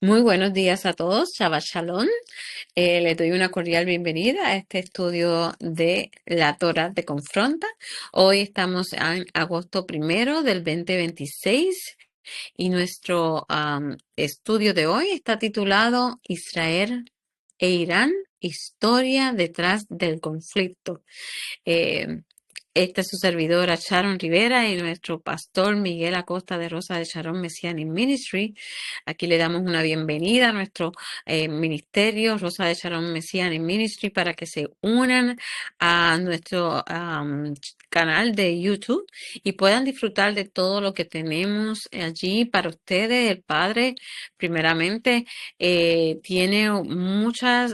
Muy buenos días a todos, Shabbat Shalom. Les doy una cordial bienvenida a este estudio de la Torá te confronta. Hoy estamos en agosto 1 del 2026 y nuestro estudio de hoy está titulado Israel e Irán, historia detrás del conflicto. Eh, Esta es su servidora Sharon Rivera y nuestro pastor Miguel Acosta de Rosa de Sharon Messianic Ministry. Aquí le damos una bienvenida a nuestro ministerio Rosa de Sharon Messianic Ministry para que se unan a nuestro canal de YouTube y puedan disfrutar de todo lo que tenemos allí para ustedes. El Padre, primeramente, tiene mucha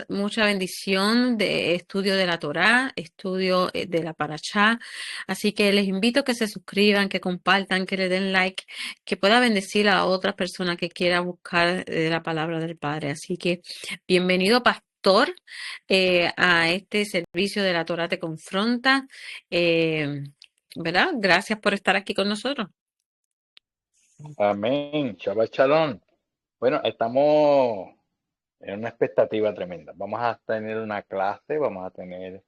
bendición de estudio de la Torá, estudio de la Parashá. Así que les invito a que se suscriban, que compartan, que le den like, que pueda bendecir a otra persona que quiera buscar la palabra del Padre. Así que bienvenido, pastor, a este servicio de la Torá te confronta. Eh, ¿Verdad? Gracias por estar aquí con nosotros. Amén, Shabbat Shalom. Bueno, estamos en una expectativa tremenda. Vamos a tener una clase, vamos a tener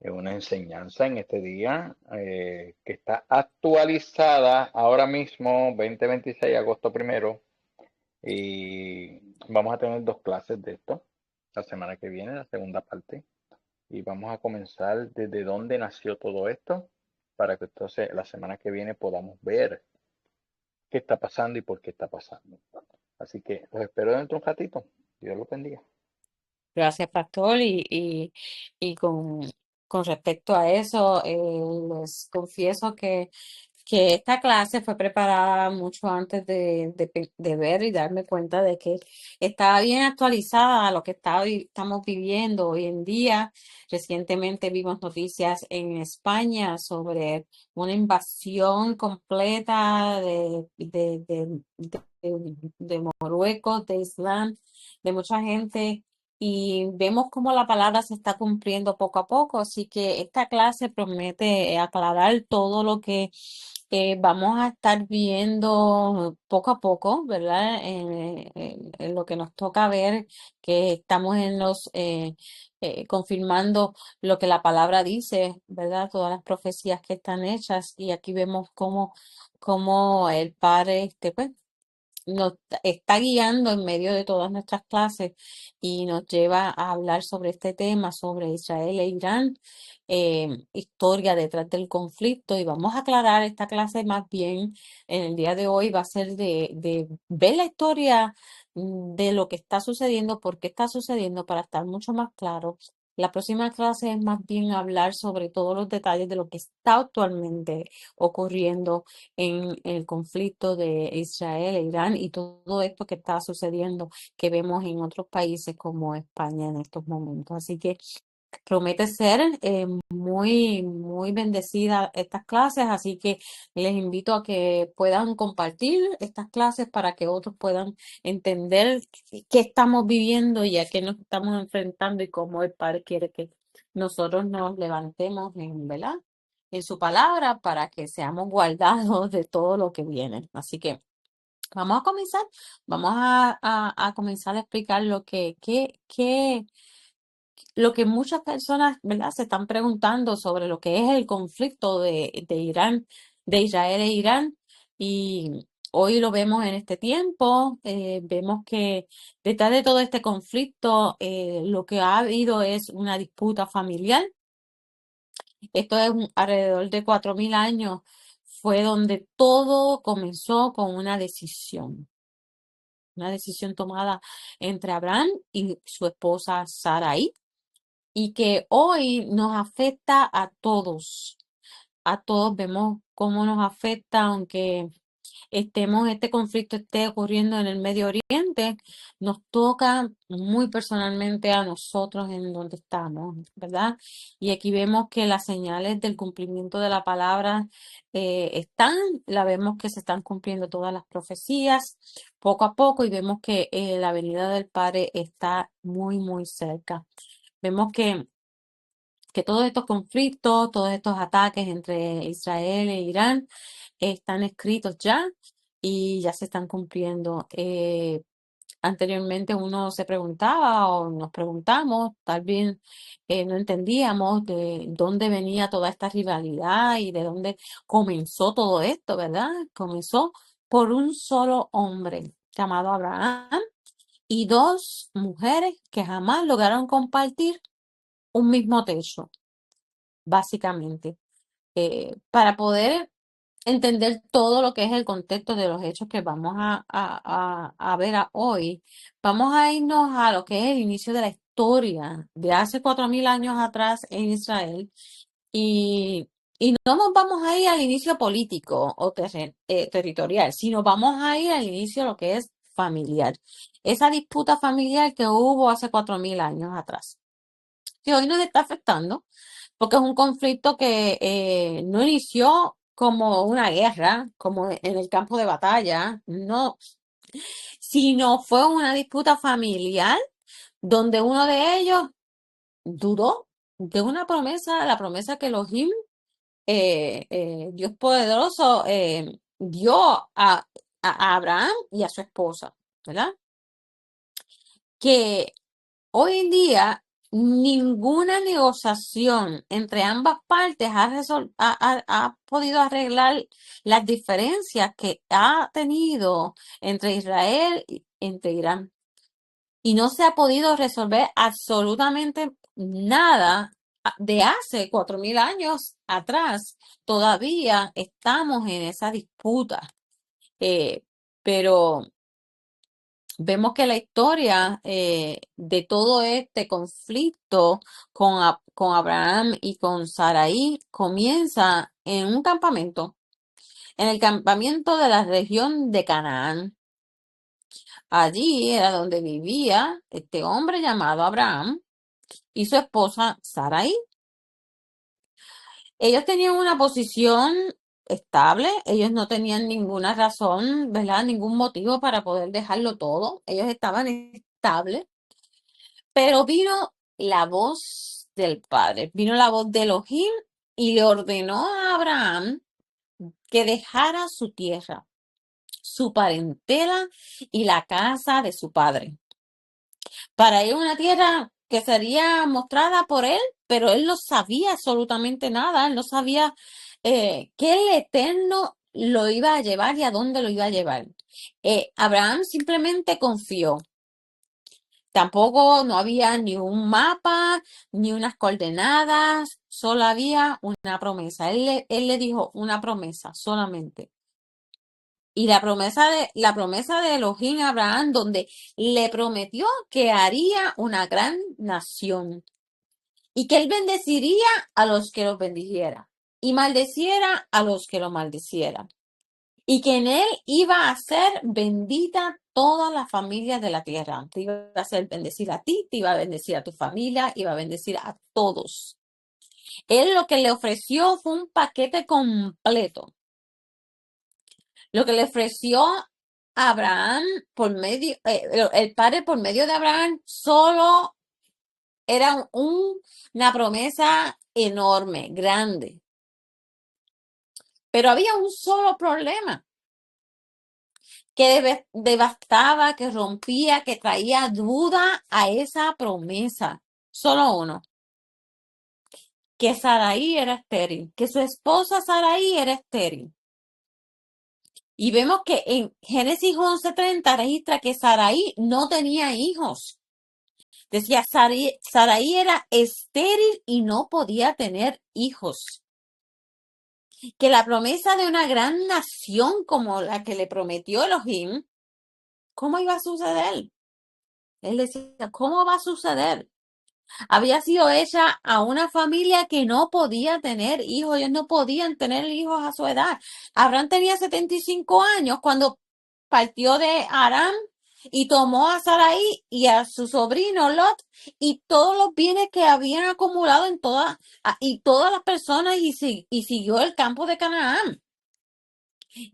una enseñanza en este día que está actualizada ahora mismo, 2026, agosto 1, y vamos a tener dos clases de esto la semana que viene, la segunda parte, y vamos a comenzar desde dónde nació todo esto para que entonces la semana que viene podamos ver qué está pasando y por qué está pasando. Así que los espero dentro de un ratito. Dios los bendiga. Gracias, pastor. Y con respecto a eso, les confieso que esta clase fue preparada mucho antes de ver y darme cuenta de que estaba bien actualizada a lo que estamos viviendo hoy en día. Recientemente vimos noticias en España sobre una invasión completa de Marruecos, de Islam, de mucha gente. Y vemos cómo la palabra se está cumpliendo poco a poco, así que esta clase promete aclarar todo lo que vamos a estar viendo poco a poco, ¿verdad? En lo que nos toca ver, que estamos confirmando lo que la palabra dice, ¿verdad? Todas las profecías que están hechas y aquí vemos cómo el Padre, pues, nos está guiando en medio de todas nuestras clases y nos lleva a hablar sobre este tema, sobre Israel e Irán, historia detrás del conflicto. Y vamos a aclarar esta clase más bien en el día de hoy, va a ser de ver la historia de lo que está sucediendo, por qué está sucediendo, para estar mucho más claro. La próxima clase es más bien hablar sobre todos los detalles de lo que está actualmente ocurriendo en el conflicto de Israel e Irán y todo esto que está sucediendo, que vemos en otros países como España en estos momentos. Así que promete ser muy bendecida estas clases, así que les invito a que puedan compartir estas clases para que otros puedan entender qué estamos viviendo y a qué nos estamos enfrentando y cómo el Padre quiere que nosotros nos levantemos ¿verdad? En su palabra para que seamos guardados de todo lo que viene. Así que vamos a comenzar, vamos a comenzar a explicar lo que muchas personas, ¿verdad? Se están preguntando sobre lo que es el conflicto de Irán, de Israel e Irán. Y hoy lo vemos en este tiempo. Vemos que detrás de todo este conflicto, lo que ha habido es una disputa familiar. Esto es alrededor de 4000 años. Fue donde todo comenzó con una decisión tomada entre Abraham y su esposa Sarai y que hoy nos afecta a todos vemos cómo nos afecta, aunque este conflicto esté ocurriendo en el Medio Oriente, nos toca muy personalmente a nosotros en donde estamos, ¿verdad? Y aquí vemos que las señales del cumplimiento de la palabra la vemos que se están cumpliendo todas las profecías poco a poco y vemos que la venida del Padre está muy cerca. Vemos que todos estos conflictos, todos estos ataques entre Israel e Irán están escritos ya y ya se están cumpliendo. Anteriormente uno se preguntaba o nos preguntamos, tal vez no entendíamos de dónde venía toda esta rivalidad y de dónde comenzó todo esto, ¿verdad? Comenzó por un solo hombre llamado Abraham y dos mujeres que jamás lograron compartir un mismo techo, básicamente. Para poder entender todo lo que es el contexto de los hechos que vamos a ver hoy, vamos a irnos a lo que es el inicio de la historia de hace 4000 años atrás en Israel y, y no nos vamos a ir al inicio político o territorial, sino vamos a ir al inicio de lo que es familiar. Esa disputa familiar que hubo hace 4000 años atrás, que hoy nos está afectando porque es un conflicto que no inició como una guerra, como en el campo de batalla, no, sino fue una disputa familiar donde uno de ellos dudó de una promesa, la promesa que Elohim, Dios poderoso, dio a Abraham y a su esposa, ¿verdad? Que hoy en día, ninguna negociación entre ambas partes ha podido arreglar las diferencias que ha tenido entre Israel y entre Irán. Y no se ha podido resolver absolutamente nada de hace 4000 años atrás. Todavía estamos en esa disputa. Eh, pero vemos que la historia de todo este conflicto con Abraham y con Sarai comienza en un campamento, en el campamento de la región de Canaán. Allí era donde vivía este hombre llamado Abraham y su esposa Sarai. Ellos tenían una posición estable, ellos no tenían ninguna razón, ¿verdad? Ningún motivo para poder dejarlo todo. Ellos estaban estables. Pero vino la voz del Padre, vino la voz de Elohim y le ordenó a Abraham que dejara su tierra, su parentela y la casa de su padre, para ir a una tierra que sería mostrada por él, pero él no sabía absolutamente nada, él no sabía qué el Eterno lo iba a llevar y a dónde lo iba a llevar. Abraham simplemente confió. Tampoco no había ni un mapa, ni unas coordenadas, solo había una promesa. Él le dijo una promesa solamente. Y la promesa de Elohim a Abraham, donde le prometió que haría una gran nación y que él bendeciría a los que los bendijera y maldeciera a los que lo maldecieran. Y que en él iba a ser bendita toda la familia de la tierra. Te iba a ser bendecida a ti, te iba a bendecir a tu familia, iba a bendecir a todos. Él lo que le ofreció fue un paquete completo. Lo que le ofreció a Abraham por medio, el padre por medio de Abraham solo era una promesa enorme, grande. Pero había un solo problema que devastaba, que rompía, que traía duda a esa promesa. Solo uno, que Sarai era estéril, que su esposa Sarai era estéril. Y vemos que en Génesis 11:30 registra que Sarai no tenía hijos. Decía, Sarai era estéril y no podía tener hijos. Que la promesa de una gran nación como la que le prometió Elohim, ¿cómo iba a suceder? Él decía, ¿cómo va a suceder? Había sido hecha a una familia que no podía tener hijos, ellos no podían tener hijos a su edad. Abraham tenía 75 años cuando partió de Aram y tomó a Sarai y a su sobrino Lot y todos los bienes que habían acumulado y todas las personas y siguió el campo de Canaán.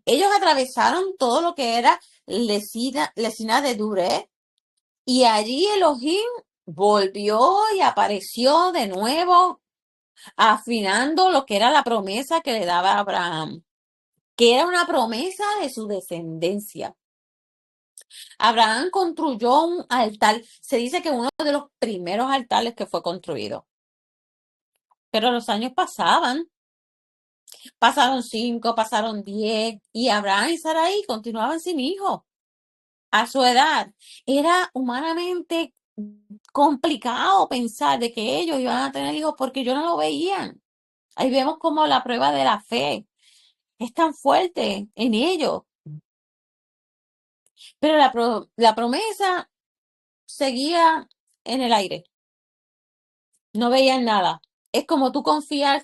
Ellos atravesaron todo lo que era Lesina de Duré y allí Elohim volvió y apareció de nuevo, afinando lo que era la promesa que le daba a Abraham, que era una promesa de su descendencia. Abraham construyó un altar. Se dice que uno de los primeros altares que fue construido. Pero los años pasaban. Pasaron 5, pasaron 10. Y Abraham y Sarai continuaban sin hijos. A su edad. Era humanamente complicado pensar de que ellos iban a tener hijos porque ellos no lo veían. Ahí vemos como la prueba de la fe es tan fuerte en ellos. Pero la promesa seguía en el aire. No veían nada. Es como tú confiar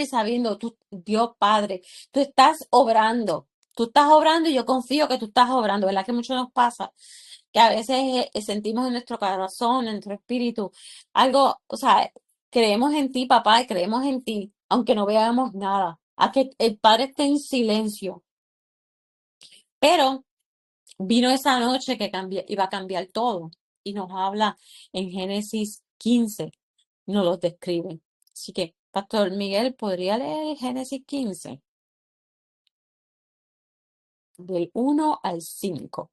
y sabiendo, tú, Dios Padre, tú estás obrando. Tú estás obrando y yo confío que tú estás obrando, ¿verdad? Que mucho nos pasa, que a veces sentimos en nuestro corazón, en nuestro espíritu, algo, o sea, creemos en ti, papá, y creemos en ti, aunque no veamos nada. A que el Padre esté en silencio. Pero vino esa noche que iba a cambiar todo. Y nos habla en Génesis 15, nos lo describe. Así que, Pastor Miguel, ¿podría leer Génesis 15 del 1 al 5?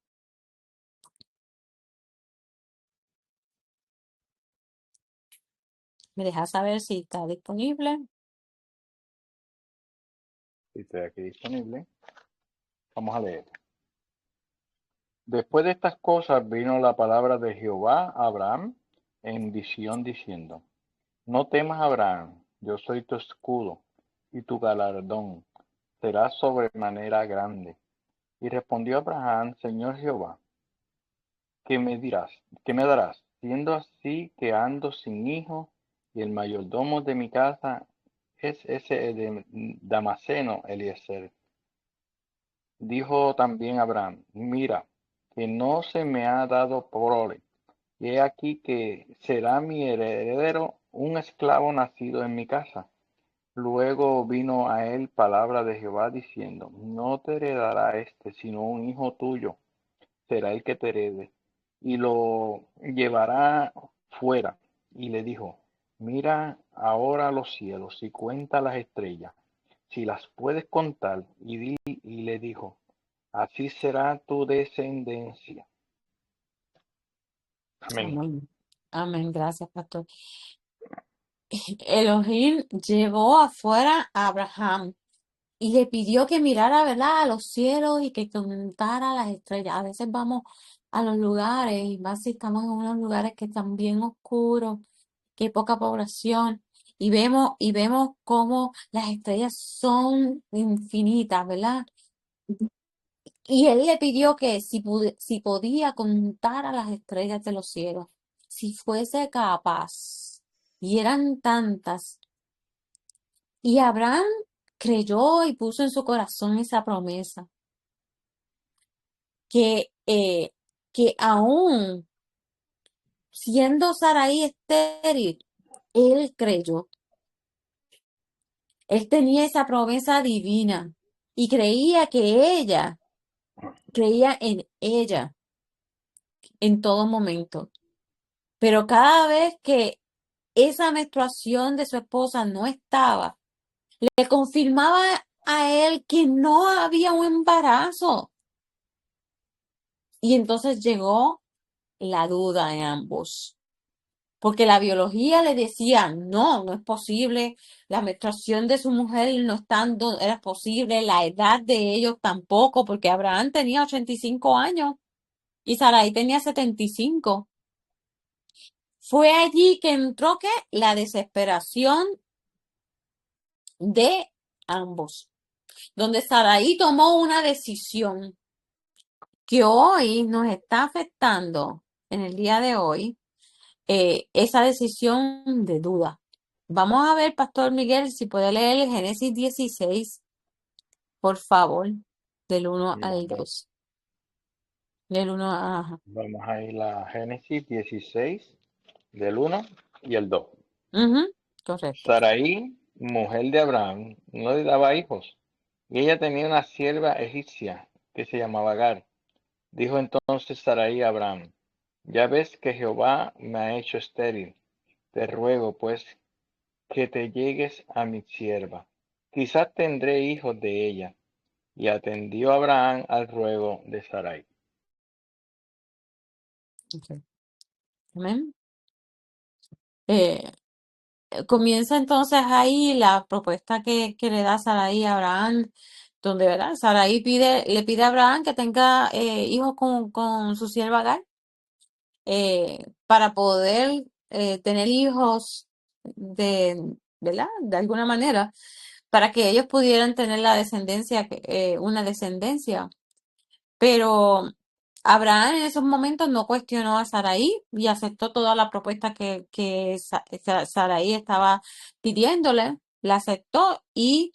¿Me deja saber si está disponible? Si estoy aquí disponible. Vamos a leer. Después de estas cosas vino la palabra de Jehová a Abraham en visión diciendo: No temas, Abraham, yo soy tu escudo y tu galardón será sobremanera grande. Y respondió Abraham: Señor Jehová, ¿qué me dirás? ¿Qué me darás? Siendo así que ando sin hijo y el mayordomo de mi casa es ese de Damaseno, Eliezer. Dijo también Abraham: Mira, que no se me ha dado prole, y he aquí que será mi heredero un esclavo nacido en mi casa. Luego vino a él palabra de Jehová diciendo: No te heredará este, sino un hijo tuyo será el que te herede. Y lo llevará fuera. Y le dijo: Mira ahora los cielos y cuenta las estrellas, si las puedes contar. Y le dijo: Así será tu descendencia. Amén. Amén. Amén. Gracias, Pastor. Elohim llevó afuera a Abraham y le pidió que mirara, ¿verdad?, a los cielos y que contara las estrellas. A veces vamos a los lugares y más si estamos en unos lugares que están bien oscuros, que hay poca población, y vemos cómo las estrellas son infinitas, ¿verdad? Y él le pidió que si podía contar a las estrellas de los cielos, si fuese capaz. Y eran tantas. Y Abraham creyó y puso en su corazón esa promesa, que, eh, que aún siendo Sarai estéril, él creyó. Él tenía esa promesa divina y creía en ella en todo momento. Pero cada vez que esa menstruación de su esposa no estaba, le confirmaba a él que no había un embarazo. Y entonces llegó la duda en ambos, porque la biología le decía: no, no es posible, la menstruación de su mujer no estando, era posible, la edad de ellos tampoco, porque Abraham tenía 85 años y Sarai tenía 75. Fue allí que entró ¿qué? La desesperación de ambos, donde Sarai tomó una decisión que hoy nos está afectando en el día de hoy, esa decisión de duda. Vamos a ver, Pastor Miguel, si puede leer el Génesis 16, por favor, del 1 al Vamos, 2. Del 1 a... Ajá. vamos a ir a Génesis 16, del 1 y el 2. Ujú, correcto. Sarai, mujer de Abraham, no le daba hijos, y ella tenía una sierva egipcia que se llamaba Agar. Dijo entonces Sarai a Abraham: Ya ves que Jehová me ha hecho estéril. Te ruego, pues, que te llegues a mi sierva. Quizás tendré hijos de ella. Y atendió Abraham al ruego de Sarai. Ok. Amén. Eh, Comienza entonces ahí la propuesta que le da Sarai a Abraham, donde, ¿verdad? Sarai le pide a Abraham que tenga hijos con su sierva Agar, para poder tener hijos ¿verdad? De alguna manera, para que ellos pudieran tener la descendencia, una descendencia. Pero Abraham en esos momentos no cuestionó a Saraí y aceptó toda la propuesta que Saraí estaba pidiéndole, la aceptó y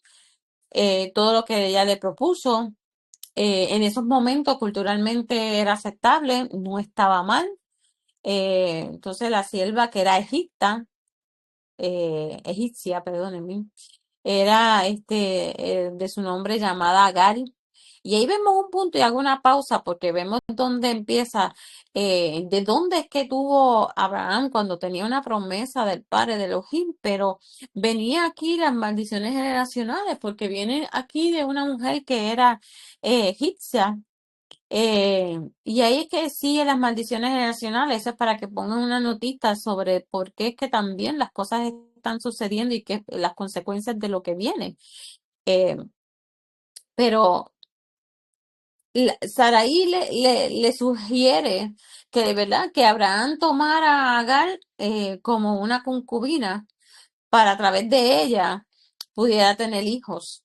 todo lo que ella le propuso en esos momentos culturalmente era aceptable, no estaba mal. Entonces la sierva que era egipcia, perdónenme, era de su nombre llamada Agar. Y ahí vemos un punto y hago una pausa porque vemos dónde empieza, de dónde es que tuvo Abraham cuando tenía una promesa del padre de Elohim, pero venía aquí las maldiciones generacionales porque viene aquí de una mujer que era egipcia. Y ahí es que sigue las maldiciones generacionales. Eso es para que pongan una notita sobre por qué es que también las cosas están sucediendo y que las consecuencias de lo que viene. Eh, pero Saraí le sugiere que de verdad que Abraham tomara a Agar como una concubina para a través de ella pudiera tener hijos.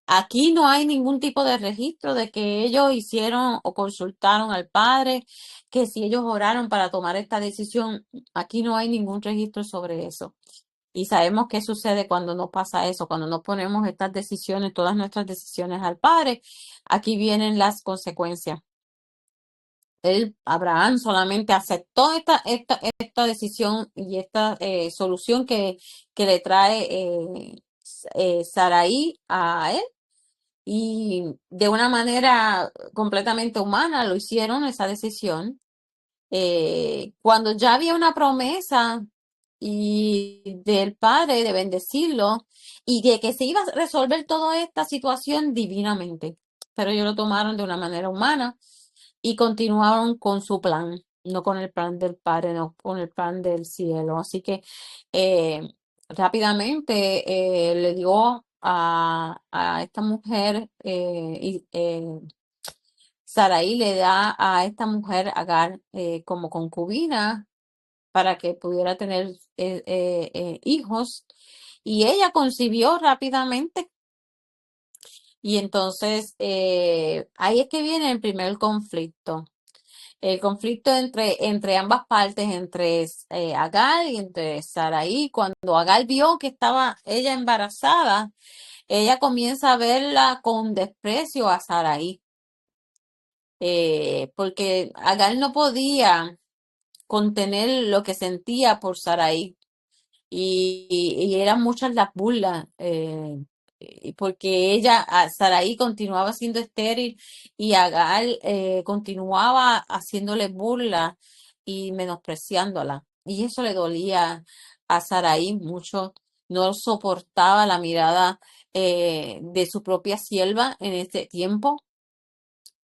Aquí no hay ningún tipo de registro de que ellos hicieron o consultaron al padre, que si ellos oraron para tomar esta decisión, aquí no hay ningún registro sobre eso. Y sabemos qué sucede cuando no pasa eso, cuando no ponemos estas decisiones, todas nuestras decisiones al padre, aquí vienen las consecuencias. Abraham solamente aceptó esta decisión y esta solución que le trae Saraí a él y de una manera completamente humana lo hicieron esa decisión. Cuando ya había una promesa y del Padre de bendecirlo y de que se iba a resolver toda esta situación divinamente, pero ellos lo tomaron de una manera humana y continuaron con su plan, no con el plan del Padre, no con el plan del cielo. Así que eh, rápidamente le dio a esta mujer, Saraí le da a esta mujer Agar como concubina para que pudiera tener hijos. Y ella concibió rápidamente. Y entonces ahí es que viene el primer conflicto. El conflicto entre ambas partes, entre Agar y entre Saraí. Cuando Agar vio que estaba ella embarazada, ella comienza a verla con desprecio a Saraí. Porque Agar no podía contener lo que sentía por Saraí y eran muchas las burlas, porque Saraí continuaba siendo estéril y Agar continuaba haciéndole burlas y menospreciándola. Y eso le dolía a Saraí mucho, no soportaba la mirada de su propia sierva en ese tiempo.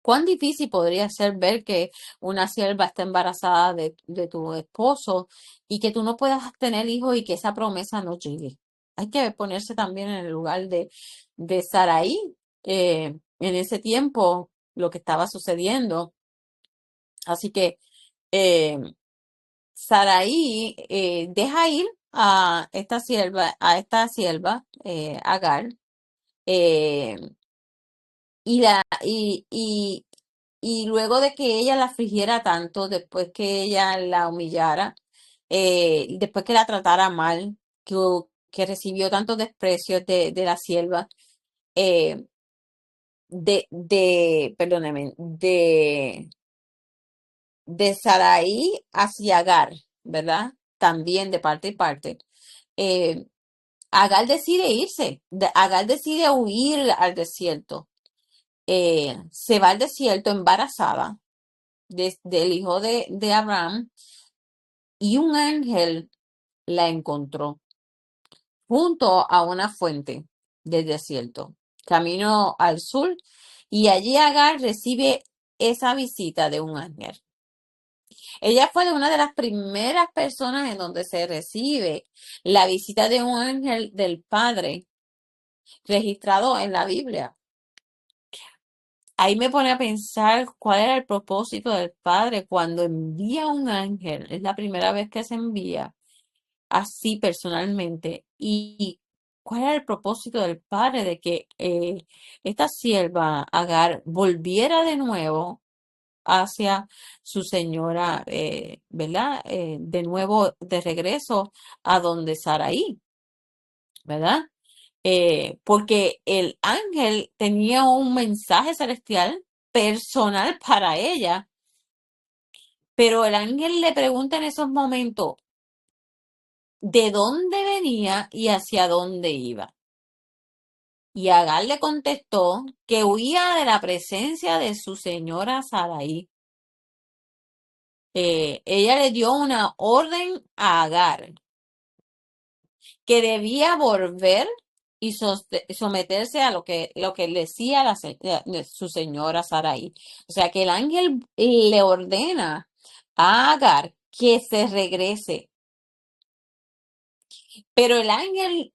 ¿Cuán difícil podría ser ver que una sierva está embarazada de tu esposo y que tú no puedas tener hijos y que esa promesa no llegue? Hay que ponerse también en el lugar de Saraí en ese tiempo, lo que estaba sucediendo. Así que eh, Saraí deja ir a esta sierva, Agar, eh, y luego de que ella la afligiera tanto, después que ella la humillara, después que la tratara mal, que recibió tantos desprecios de la sierva, eh, perdóneme, de Saraí hacia Agar, ¿verdad? También de parte y parte. Eh, Agar decide irse, Agar decide huir al desierto. Se va al desierto embarazada del hijo de Abraham y un ángel la encontró junto a una fuente del desierto, camino al sur, y allí Agar recibe esa visita de un ángel. Ella fue de una de las primeras personas en donde se recibe la visita de un ángel del Padre registrado en la Biblia. Ahí me pone a pensar cuál era el propósito del Padre cuando envía un ángel. Es la primera vez que se envía así personalmente. Y cuál era el propósito del Padre de que esta sierva Agar volviera de nuevo hacia su señora, ¿verdad? De nuevo de regreso a donde Saraí, ¿verdad? Porque el ángel tenía un mensaje celestial personal para ella, pero el ángel le pregunta en esos momentos de dónde venía y hacia dónde iba. Y Agar le contestó que huía de la presencia de su señora Saraí. Ella le dio una orden a Agar que debía volver y someterse a lo que le decía su señora Sarai. O sea que el ángel le ordena a Agar que se regrese, pero el ángel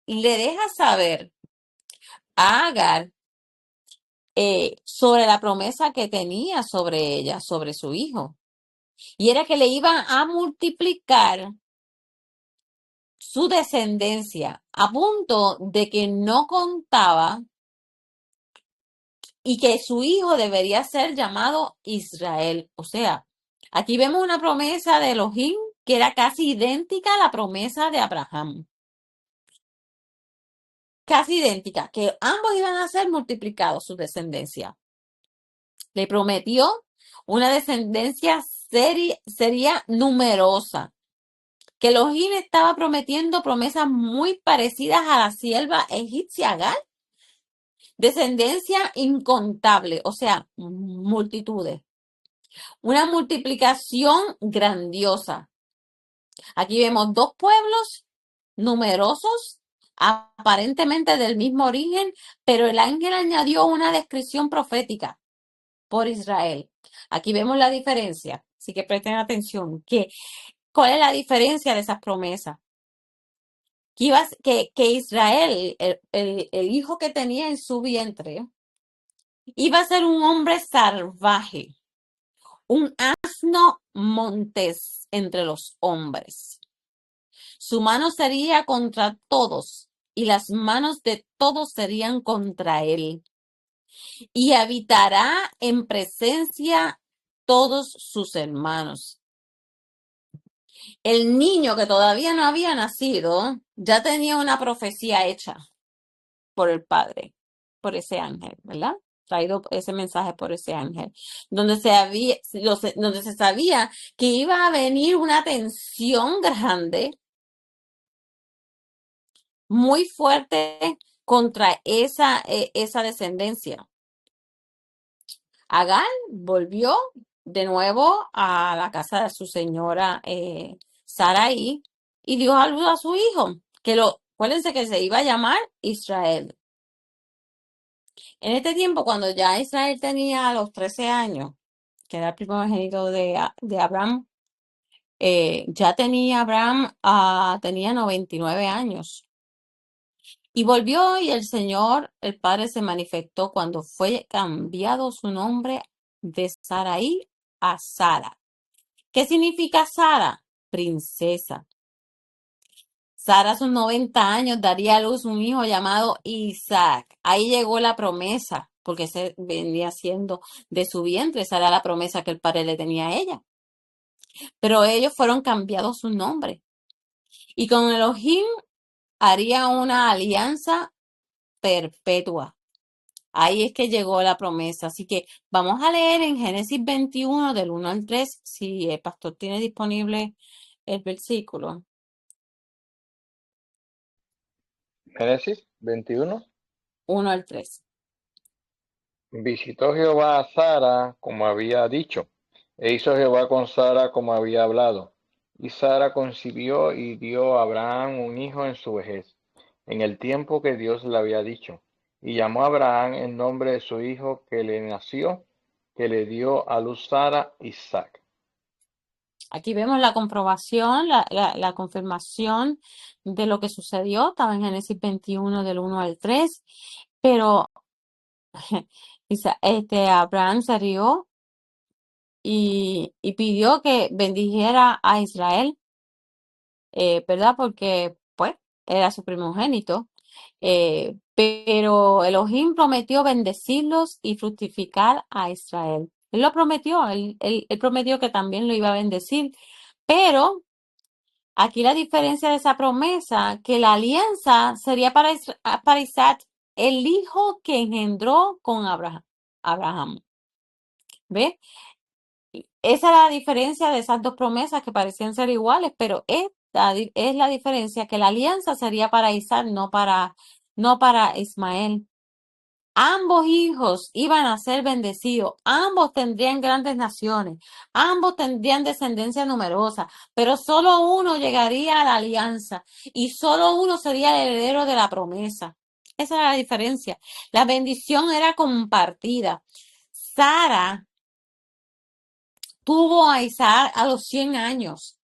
le deja saber a Agar sobre la promesa que tenía sobre ella, sobre su hijo, y era que le iba a multiplicar su descendencia a punto de que no contaba y que su hijo debería ser llamado Israel. O sea, aquí vemos una promesa de Elohim que era casi idéntica a la promesa de Abraham. Casi idéntica, que ambos iban a ser multiplicados su descendencia. Le prometió una descendencia sería numerosa. Que Elohim estaba prometiendo promesas muy parecidas a la sierva egipcia Agar, descendencia incontable, o sea, multitudes. Una multiplicación grandiosa. Aquí vemos dos pueblos numerosos, aparentemente del mismo origen, pero el ángel añadió una descripción profética por Israel. Aquí vemos la diferencia. Así que presten atención. ¿Cuál es la diferencia de esas promesas? Que Israel, el hijo que tenía en su vientre, iba a ser un hombre salvaje, un asno montés entre los hombres. Su mano sería contra todos y las manos de todos serían contra él. Y habitará en presencia todos sus hermanos. El niño que todavía no había nacido ya tenía una profecía hecha por el Padre, por ese ángel, ¿verdad? Traído ese mensaje por ese ángel, donde se sabía que iba a venir una tensión grande, muy fuerte contra esa descendencia. Agar volvió de nuevo a la casa de su señora Sarai y dio a luz a su hijo, acuérdense que se iba a llamar Israel. En este tiempo, cuando ya Israel tenía los 13 años, que era el primogénito de Abraham, ya tenía Abraham, tenía 99 años. Y volvió y el Señor, el Padre, se manifestó cuando fue cambiado su nombre de Sarai a Sara. ¿Qué significa Sara? Princesa. Sara a sus 90 años daría a luz un hijo llamado Isaac. Ahí llegó la promesa, porque se venía siendo de su vientre. Esa era la promesa que el padre le tenía a ella. Pero ellos fueron cambiados su nombre. Y con Elohim haría una alianza perpetua. Ahí es que llegó la promesa. Así que vamos a leer en Génesis 21, del 1 al 3, si el pastor tiene disponible el versículo. Génesis 21. 1 al 3. Visitó Jehová a Sara como había dicho, e hizo Jehová con Sara como había hablado. Y Sara concibió y dio a Abraham un hijo en su vejez, en el tiempo que Dios le había dicho. Y llamó a Abraham el nombre de su hijo que le nació, que le dio a luz Sara, Isaac. Aquí vemos la comprobación, la confirmación de lo que sucedió. Estaba en Génesis 21 del 1 al 3. Pero Abraham se rió y pidió que bendijera a Israel, ¿verdad? Porque, pues, era su primogénito. Pero Elohim prometió bendecirlos y fructificar a Israel. Él lo prometió, él prometió que también lo iba a bendecir. Pero aquí la diferencia de esa promesa, que la alianza sería para Isaac, el hijo que engendró con Abraham. ¿Ve? Esa era la diferencia de esas dos promesas que parecían ser iguales, pero es la diferencia que la alianza sería para Isaac, no para Ismael. Ambos hijos iban a ser bendecidos, ambos tendrían grandes naciones, ambos tendrían descendencia numerosa, pero solo uno llegaría a la alianza y solo uno sería el heredero de la promesa. Esa era la diferencia. La bendición era compartida. Sara tuvo a Isaac a los 100 años,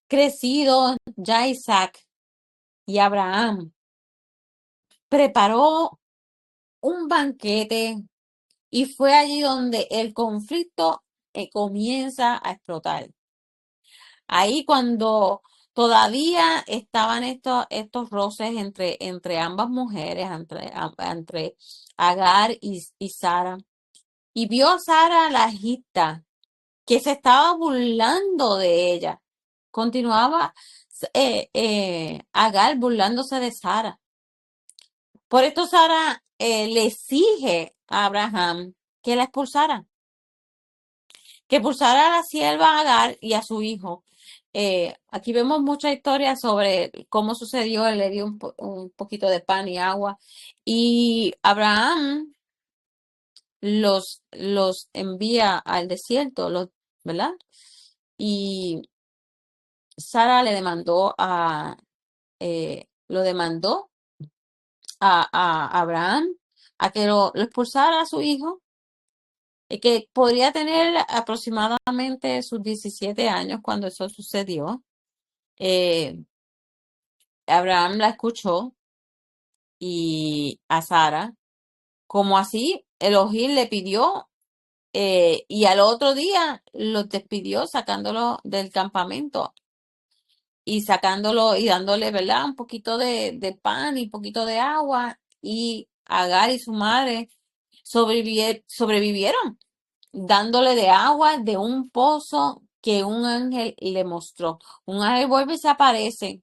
crecido ya Isaac, y Abraham preparó un banquete y fue allí donde el conflicto comienza a explotar. Ahí cuando todavía estaban estos roces entre ambas mujeres, entre Agar y Sara. Y vio a Sara la egipta, que se estaba burlando de ella. Continuaba Agar burlándose de Sara. Por esto Sara le exige a Abraham que la expulsara, que expulsara a la sierva Agar y a su hijo. Aquí vemos mucha historia sobre cómo sucedió. Él le dio un poquito de pan y agua. Y Abraham los envía al desierto, ¿verdad? Y Sara lo demandó a Abraham a que lo expulsara a su hijo, que podría tener aproximadamente sus 17 años cuando eso sucedió. Eh, Abraham la escuchó y a Sara, como así, Elohim le pidió, y al otro día los despidió sacándolo del campamento y sacándolo y dándole, ¿verdad? Un poquito de pan y un poquito de agua. Y Agar y su madre sobrevivieron, dándole de agua de un pozo que un ángel le mostró. Un ángel vuelve y se aparece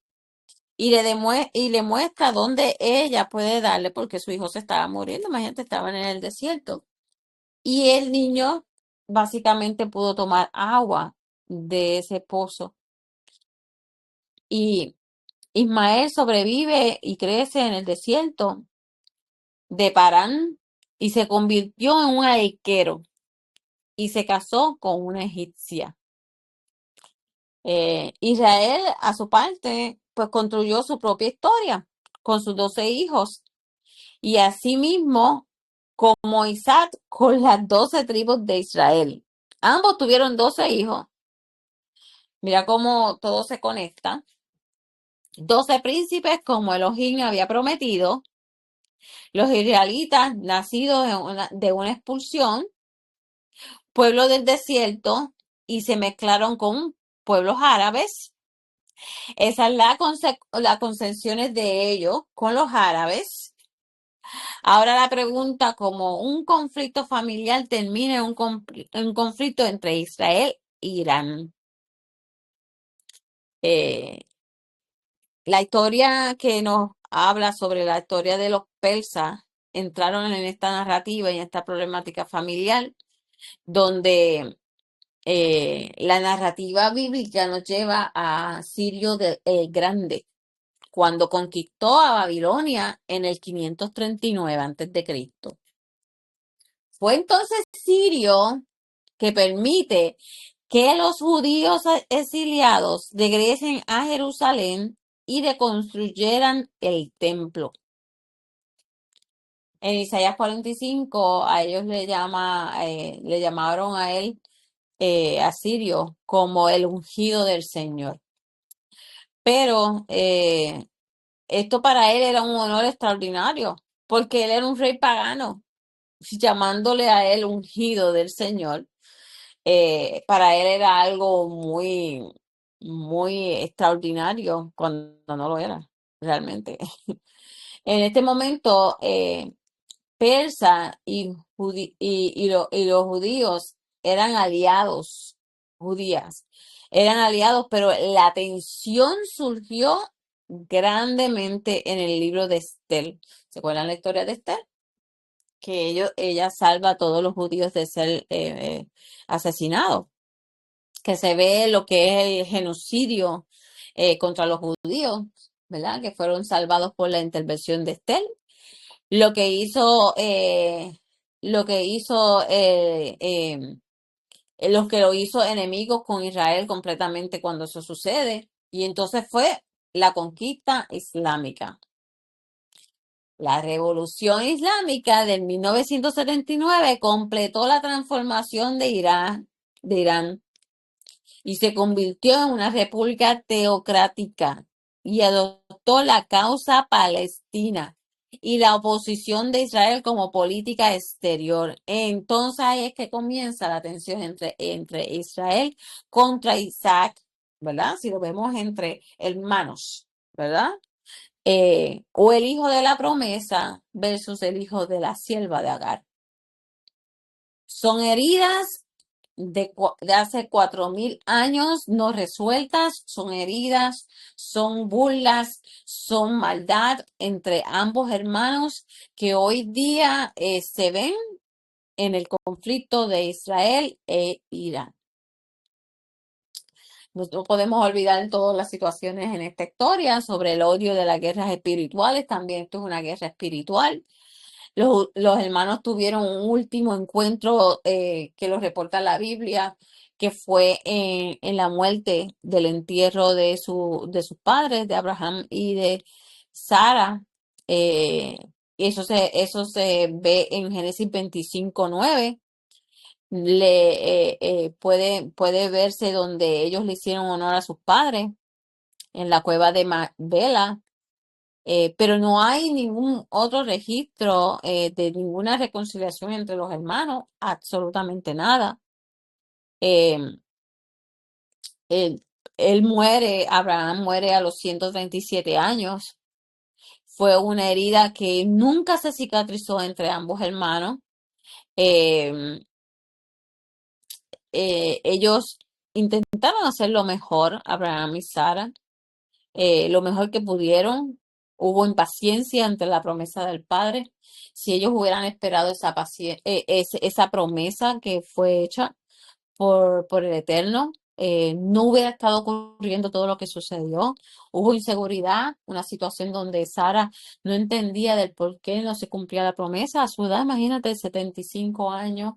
y le muestra dónde ella puede darle, porque su hijo se estaba muriendo, imagínate, estaban en el desierto. Y el niño básicamente pudo tomar agua de ese pozo. Y Ismael sobrevive y crece en el desierto de Parán y se convirtió en un arquero y se casó con una egipcia. Israel, a su parte, pues construyó su propia historia con sus 12 hijos y asimismo como Isaac con las 12 tribus de Israel. Ambos tuvieron 12 hijos. Mira cómo todo se conecta. 12 príncipes como Elohim había prometido. Los israelitas, nacidos de una expulsión, pueblo del desierto, y se mezclaron con pueblos árabes. Esa es la concepción de ellos con los árabes. Ahora la pregunta, ¿cómo un conflicto familiar termina en un conflicto entre Israel e Irán? Eh, la historia que nos habla sobre la historia de los persas entraron en esta narrativa y en esta problemática familiar, donde la narrativa bíblica nos lleva a Sirio el Grande, cuando conquistó a Babilonia en el 539 a.C. Fue entonces Sirio que permite que los judíos exiliados regresen a Jerusalén y reconstruyeran el templo. En Isaías 45 a ellos le llamaron a él asirio como el ungido del Señor. Pero esto para él era un honor extraordinario, porque él era un rey pagano, llamándole a él ungido del Señor. Para él era algo muy, muy extraordinario cuando no lo era, realmente. En este momento, Persa y los judíos eran aliados, judías, eran aliados, pero la tensión surgió grandemente en el libro de Estel. ¿Se acuerdan la historia de Estel? Que ella salva a todos los judíos de ser asesinados, que se ve lo que es el genocidio contra los judíos, ¿verdad? Que fueron salvados por la intervención de Estel. Lo que hizo, lo que hizo, los que lo hizo enemigos con Israel completamente cuando eso sucede. Y entonces fue la conquista islámica. La revolución islámica de 1979 completó la transformación de Irán y se convirtió en una república teocrática y adoptó la causa palestina y la oposición de Israel como política exterior. Entonces ahí es que comienza la tensión entre Israel contra Isaac, ¿verdad? Si lo vemos entre hermanos, ¿verdad? O el hijo de la promesa versus el hijo de la sierva de Agar. Son heridas de hace 4000 años no resueltas, son heridas, son burlas, son maldad entre ambos hermanos que hoy día se ven en el conflicto de Israel e Irán. No podemos olvidar todas las situaciones en esta historia sobre el odio de las guerras espirituales. También esto es una guerra espiritual. Los hermanos tuvieron un último encuentro que lo reporta la Biblia, que fue en la muerte del entierro de sus padres, de Abraham y de Sara. Eh, eso se ve en Génesis 25:9. Puede verse donde ellos le hicieron honor a sus padres en la cueva de Macbela, pero no hay ningún otro registro de ninguna reconciliación entre los hermanos, absolutamente nada. Eh, él, él muere, Abraham muere a los 137 años. Fue una herida que nunca se cicatrizó entre ambos hermanos. Eh, ellos intentaron hacer lo mejor, Abraham y Sara, lo mejor que pudieron. Hubo impaciencia ante la promesa del Padre. Si ellos hubieran esperado esa promesa que fue hecha por el Eterno, no hubiera estado ocurriendo todo lo que sucedió. Hubo inseguridad, una situación donde Sara no entendía del por qué no se cumplía la promesa. A su edad, imagínate, 75 años,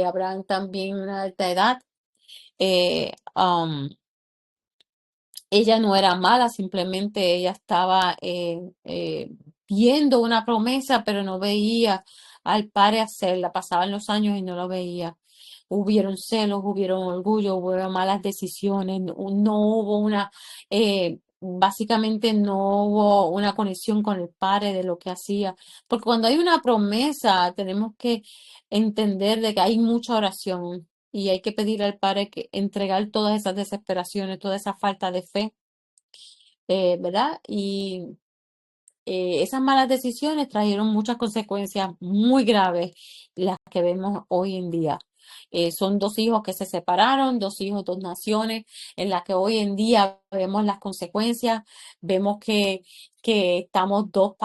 Abraham también una alta edad. Eh, um, Ella no era mala, simplemente ella estaba viendo una promesa, pero no veía al padre hacerla. Pasaban los años y no lo veía. Hubieron celos, hubieron orgullo, hubo malas decisiones, no hubo básicamente no hubo una conexión con el padre de lo que hacía. Porque cuando hay una promesa, tenemos que entender de que hay mucha oración. Y hay que pedir al Padre que entregar todas esas desesperaciones, toda esa falta de fe, ¿verdad? Y esas malas decisiones trajeron muchas consecuencias muy graves, las que vemos hoy en día. Son dos hijos que se separaron, dos hijos, dos naciones, en las que hoy en día vemos las consecuencias, vemos que estamos dos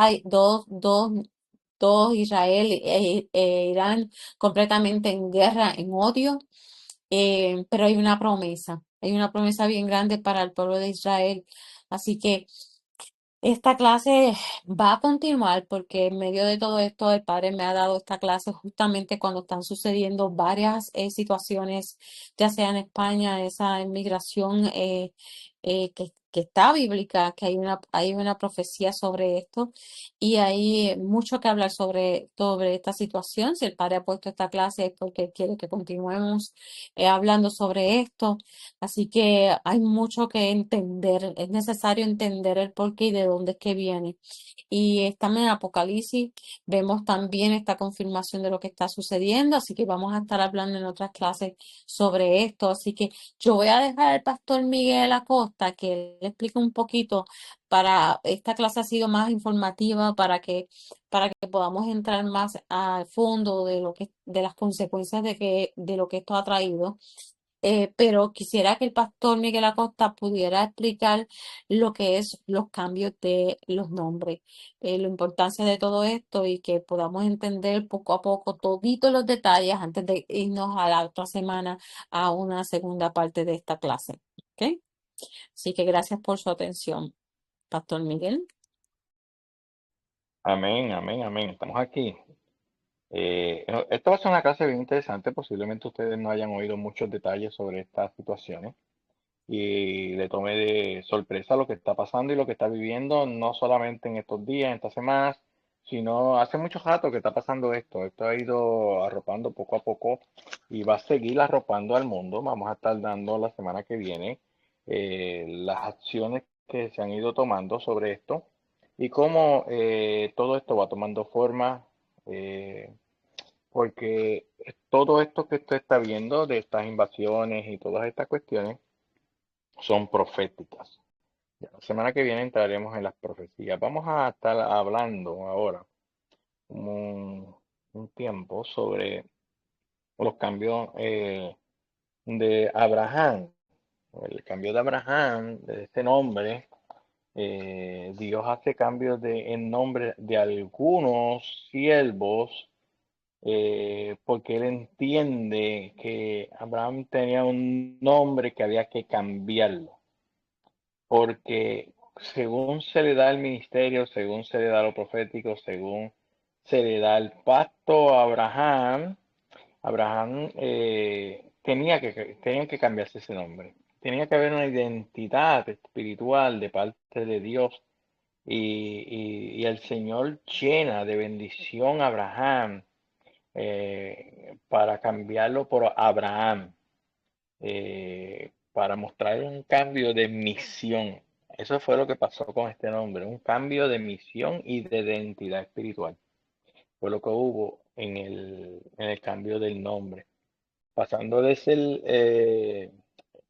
Israel e Irán completamente en guerra, en odio, pero hay una promesa bien grande para el pueblo de Israel. Así que esta clase va a continuar porque en medio de todo esto el Padre me ha dado esta clase justamente cuando están sucediendo varias situaciones, ya sea en España, esa inmigración que que está bíblica, que hay una profecía sobre esto y hay mucho que hablar sobre esta situación. Si el padre ha puesto esta clase es porque quiere que continuemos hablando sobre esto. Así que hay mucho que entender. Es necesario entender el porqué y de dónde es que viene. Y estamos en Apocalipsis, vemos también esta confirmación de lo que está sucediendo, así que vamos a estar hablando en otras clases sobre esto. Así que yo voy a dejar al pastor Miguel Acosta que él explique un poquito para esta clase ha sido más informativa para que podamos entrar más al fondo de lo que de las consecuencias de lo que esto ha traído. Pero quisiera que el pastor Miguel Acosta pudiera explicar lo que es los cambios de los nombres, la importancia de todo esto y que podamos entender poco a poco toditos los detalles antes de irnos a la otra semana a una segunda parte de esta clase. ¿Ok? Así que gracias por su atención, pastor Miguel. Amén, amén, amén. Estamos aquí. Esta va a ser una clase bien interesante. Posiblemente ustedes no hayan oído muchos detalles sobre estas situaciones y le tome de sorpresa lo que está pasando y lo que está viviendo, no solamente en estos días, en estas semanas, sino hace mucho rato que está pasando esto. Esto ha ido arropando poco a poco y va a seguir arropando al mundo. Vamos a estar dando la semana que viene las acciones que se han ido tomando sobre esto y cómo todo esto va tomando forma. eh, Porque todo esto que usted está viendo de estas invasiones y todas estas cuestiones son proféticas. Ya la semana que viene entraremos en las profecías. Vamos a estar hablando ahora un tiempo sobre los cambios de Abraham. El cambio de Abraham, de este nombre, Dios hace cambios en nombre de algunos siervos porque él entiende que Abraham tenía un nombre que había que cambiarlo, porque según se le da el ministerio, según se le da lo profético, según se le da el pacto a Abraham, Abraham tenía que cambiarse ese nombre. Tenía que haber una identidad espiritual de parte de Dios y el Señor llena de bendición a Abraham para cambiarlo por Abraham, para mostrar un cambio de misión. Eso fue lo que pasó con este nombre, un cambio de misión y de identidad espiritual. Fue lo que hubo en el cambio del nombre. Pasando de ser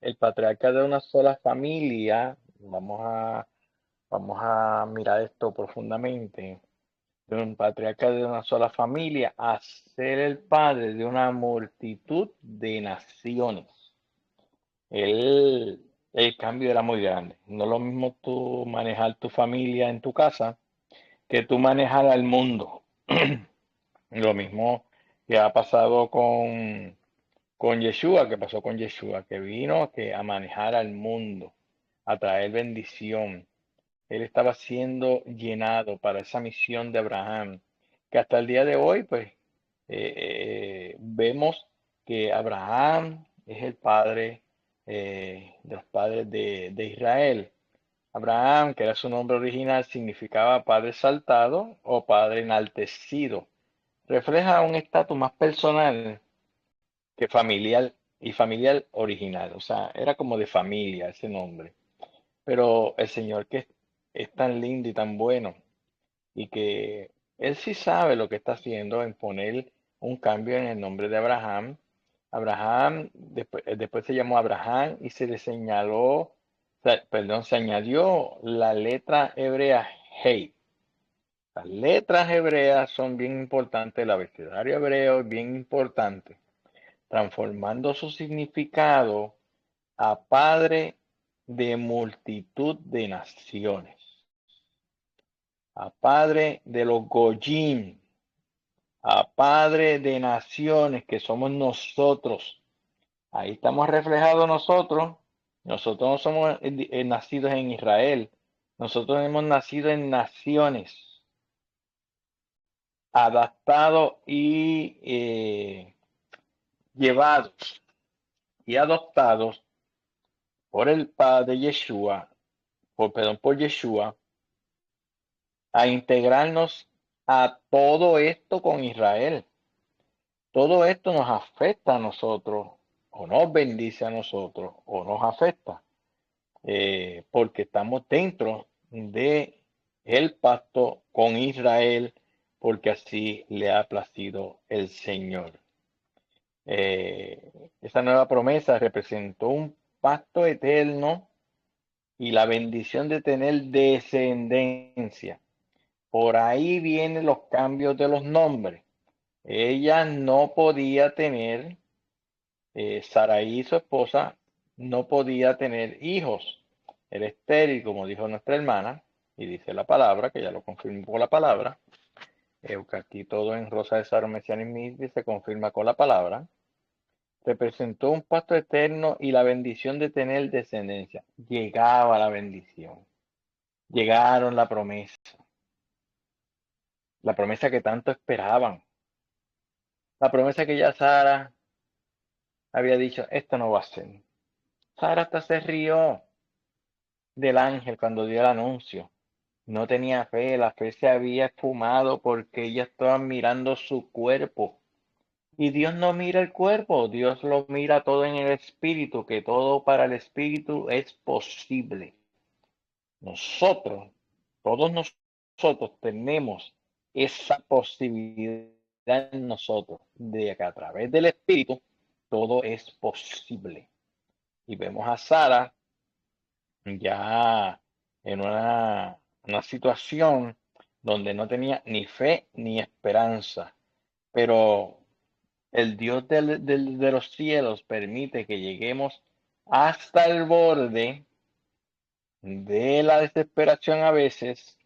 el patriarca de una sola familia, vamos a mirar esto profundamente, de un patriarca de una sola familia a ser el padre de una multitud de naciones. El, el cambio era muy grande. No es lo mismo tú manejar tu familia en tu casa que tú manejar al mundo. Lo mismo que ha pasado con Yeshua, que pasó con Yeshua, que vino a manejar al mundo, a traer bendición. Él estaba siendo llenado para esa misión de Abraham, que hasta el día de hoy, pues, vemos que Abraham es el padre de los padres de Israel. Abraham, que era su nombre original, significaba padre exaltado o padre enaltecido. Refleja un estatus más personal que familiar y familiar original. O sea, era como de familia ese nombre. Pero el Señor que es tan lindo y tan bueno y que Él sí sabe lo que está haciendo en poner un cambio en el nombre de Abraham. Abraham, después se llamó Abraham y se le señaló, perdón, se añadió la letra hebrea Hey. Las letras hebreas son bien importantes, el abecedario hebreo es bien importante, transformando su significado a padre de multitud de naciones, a padre de los Goyim, a padre de naciones que somos nosotros. Ahí estamos reflejados nosotros. Nosotros no somos nacidos en Israel. Nosotros hemos nacido en naciones, adaptados y llevados y adoptados por el Padre Yeshua por Yeshua, a integrarnos a todo esto con Israel. Todo esto nos afecta a nosotros, o nos bendice a nosotros, o nos afecta, porque estamos dentro de el pacto con Israel, porque así le ha placido el Señor. Esa nueva promesa representó un pacto eterno y la bendición de tener descendencia. Por ahí vienen los cambios de los nombres. Ella no podía tener, Saraí, su esposa, no podía tener hijos. Era estéril, como dijo nuestra hermana, y dice la palabra, que ya lo confirmó con la palabra. Aquí todo en Rosa de Saro Mesianismo se confirma con la palabra. Representó un pacto eterno y la bendición de tener descendencia. Llegaba la bendición. Llegaron la promesa que tanto esperaban, la promesa que ya Sara había dicho, esto no va a ser. Sara hasta se rió del ángel cuando dio el anuncio. No tenía fe, la fe se había esfumado porque ella estaba mirando su cuerpo. Y Dios no mira el cuerpo, Dios lo mira todo en el espíritu, que todo para el espíritu es posible. Nosotros, todos nosotros tenemos esa posibilidad en nosotros de que a través del espíritu todo es posible. Y vemos a Sara ya en una situación donde no tenía ni fe ni esperanza, pero el Dios de los cielos permite que lleguemos hasta el borde de la desesperación a veces,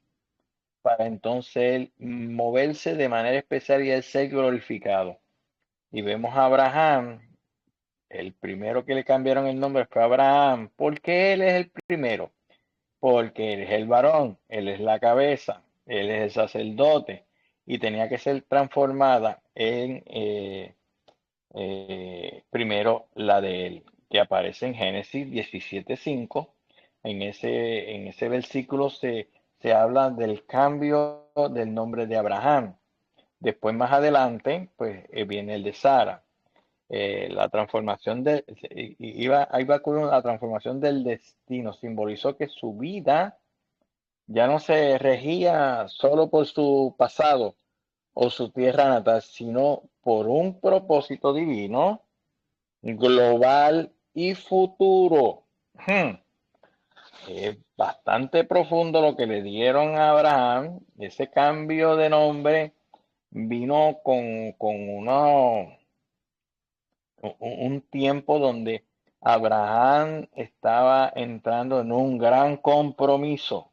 para entonces él moverse de manera especial y él ser glorificado. Y vemos a Abraham, el primero que le cambiaron el nombre fue Abraham. ¿Por qué él es el primero? Porque él es el varón, él es la cabeza, él es el sacerdote y tenía que ser transformada en primero la de él, que aparece en Génesis 17:5. En ese versículo se habla del cambio del nombre de Abraham. Después, más adelante, pues viene el de Sara. La transformación iba con la transformación del destino. Simbolizó que su vida ya no se regía solo por su pasado o su tierra natal, sino por un propósito divino, global y futuro. Es bastante profundo lo que le dieron a Abraham. Ese cambio de nombre vino con un tiempo donde Abraham estaba entrando en un gran compromiso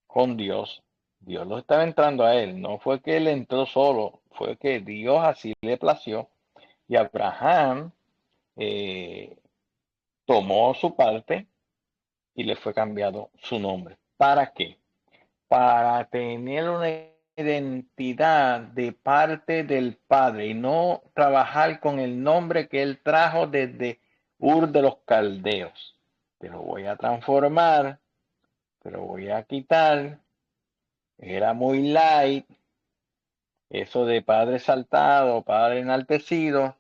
con Dios. Dios lo estaba entrando a él. No fue que él entró solo, fue que Dios así le plació. Y Abraham eh, tomó su parte y le fue cambiado su nombre. ¿Para qué? Para tener una identidad de parte del Padre y no trabajar con el nombre que él trajo desde Ur de los Caldeos. Te lo voy a transformar, te lo voy a quitar. Era muy light, eso de padre exaltado, padre enaltecido,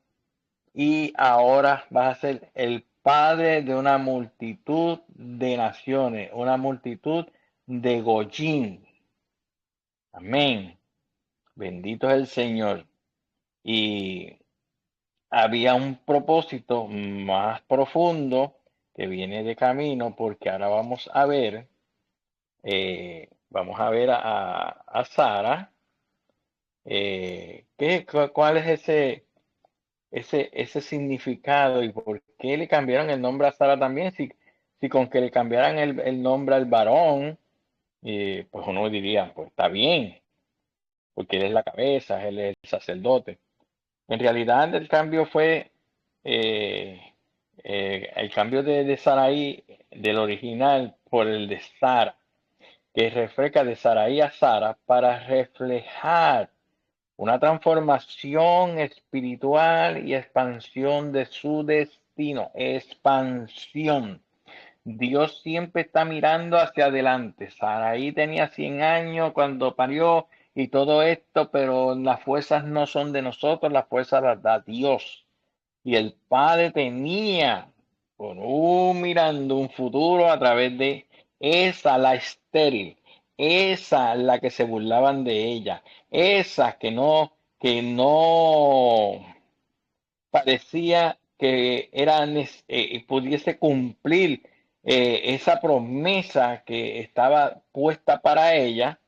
y ahora vas a ser el padre de una multitud de naciones, una multitud de Goyim. Amén. Bendito es el Señor. Y había un propósito más profundo que viene de camino, porque ahora vamos a ver a Sara. ¿Cuál es ese significado y por qué le cambiaron el nombre a Sara también? Si con que le cambiaran el nombre al varón, pues uno diría, pues está bien, porque él es la cabeza, él es el sacerdote. En realidad el cambio fue eh, el cambio de Saraí, del original, por el de Sara, que refleja de Saraí a Sara para reflejar una transformación espiritual y expansión de su destino. Expansión. Dios siempre está mirando hacia adelante. Saraí tenía 100 años cuando parió y todo esto, pero las fuerzas no son de nosotros, las fuerzas las da Dios. Y el Padre tenía por un mirando un futuro a través de esa, la estéril, esa la que se burlaban de ella, esa que no parecía que pudiese cumplir esa promesa que estaba puesta para ella,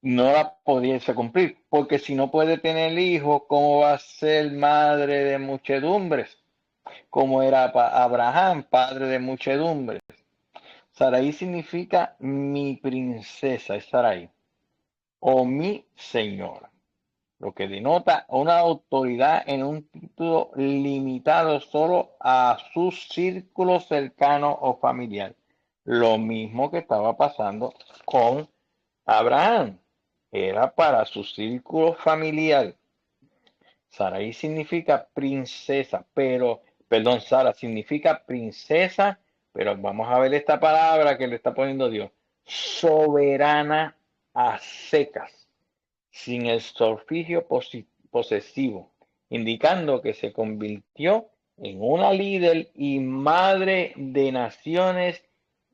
no la pudiese cumplir, porque si no puede tener hijos, ¿cómo va a ser madre de muchedumbres? Como era Abraham, padre de muchedumbres. Sarai significa mi princesa, es Sarai, o mi señora, lo que denota una autoridad en un título limitado solo a su círculo cercano o familiar. Lo mismo que estaba pasando con Abraham, era para su círculo familiar. Sarai significa princesa, perdón, Sara significa princesa, pero vamos a ver esta palabra que le está poniendo Dios. Soberana a secas, sin el sufijo posesivo, indicando que se convirtió en una líder y madre de naciones,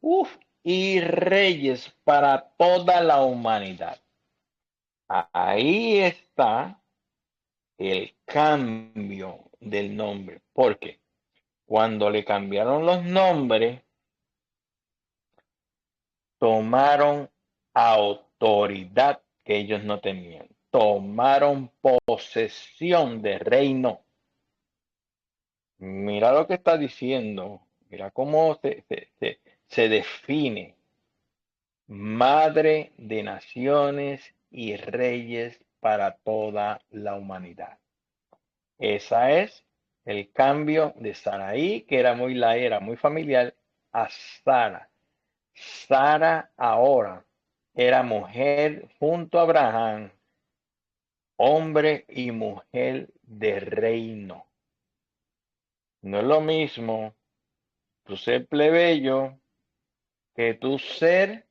uf, y reyes para toda la humanidad. Ahí está el cambio del nombre, porque cuando le cambiaron los nombres, tomaron autoridad que ellos no tenían, tomaron posesión de reino. Mira lo que está diciendo, mira cómo se define madre de naciones y reyes para toda la humanidad. Esa es el cambio de Saraí, que era muy familiar, a Sara. Sara ahora era mujer junto a Abraham, hombre y mujer de reino. No es lo mismo tú ser plebeyo que tú ser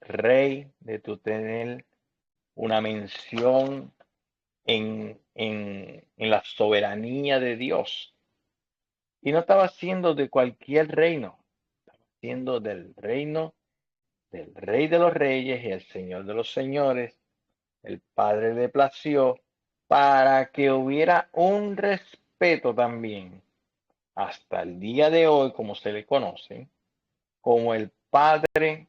rey, de tú tener una mención en la soberanía de Dios. Y no estaba siendo de cualquier reino, estaba siendo del reino del Rey de los Reyes y el Señor de los Señores. El Padre le plació para que hubiera un respeto también hasta el día de hoy, como se le conoce, como el Padre